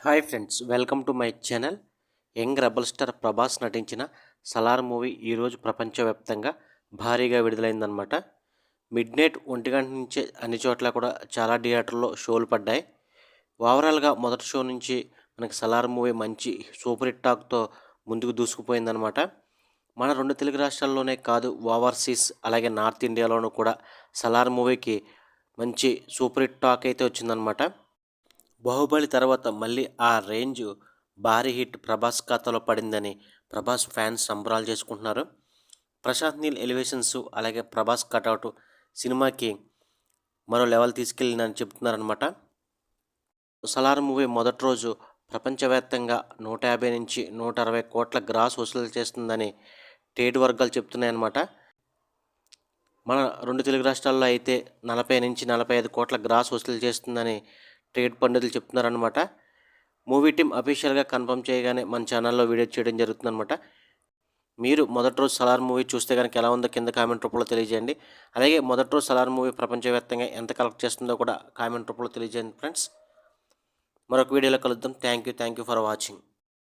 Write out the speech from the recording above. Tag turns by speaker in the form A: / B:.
A: Hi friends, welcome to my channel. Young rebel star Prabhas నటించిన Salaar movie ఈరోజు ప్రపంచవ్యాప్తంగా భారీగా విడుదలైందనమాట. మిడ్ నైట్ 1 గంట నుంచే అన్ని చోట్ల కూడా చాలా థియేటర్లో షోలు పడ్డాయి. ఓవరాల్గా మొదటి షో నుంచి మనకి సలార్ మూవీ మంచి సూపర్ హిట్ టాక్తో ముందుకు దూసుకుపోయిందనమాట. మన 2 తెలుగు రాష్ట్రాల్లోనే కాదు, ఓవర్సీస్ అలాగే నార్త్ ఇండియాలోనూ కూడా సలార్ మూవీకి మంచి సూపర్ హిట్ టాక్ అయితే వచ్చిందనమాట. బాహుబలి తర్వాత మళ్ళీ ఆ రేంజ్ భారీ హిట్ ప్రభాస్ ఖాతాలో పడిందని ప్రభాస్ ఫ్యాన్స్ సంబరాలు చేసుకుంటున్నారు. ప్రశాంత్ నీల్ ఎలివేషన్స్ అలాగే ప్రభాస్ కటౌట్ సినిమాకి మరో లెవెల్ తీసుకెళ్ళిందని చెప్తున్నారనమాట. సలార్ మూవీ మొదటి రోజు ప్రపంచవ్యాప్తంగా 150 నుంచి 160 కోట్ల గ్రాస్ వసూలు చేస్తుందని ట్రేడ్ వర్గాలు చెప్తున్నాయన్నమాట. మన 2 తెలుగు రాష్ట్రాల్లో అయితే 40 నుంచి 45 కోట్ల గ్రాస్ వసూలు చేస్తుందని ట్రేడ్ పండితులు చెప్తున్నారనమాట. మూవీ టీం అఫీషియల్గా కన్ఫర్మ్ చేయగానే మన ఛానల్లో వీడియో చేయడం జరుగుతుందన్నమాట. మీరు మొదటి రోజు సలార్ మూవీ చూస్తే కనుక ఎలా ఉందో కింద కామెంట్ రూపంలో తెలియజేయండి. అలాగే మొదటి రోజు సలార్ మూవీ ప్రపంచవ్యాప్తంగా ఎంత కలెక్ట్ చేస్తుందో కూడా కామెంట్ రూపంలో తెలియజేయండి ఫ్రెండ్స్. మరొక వీడియోలో కలుద్దాం. Thank you for watching.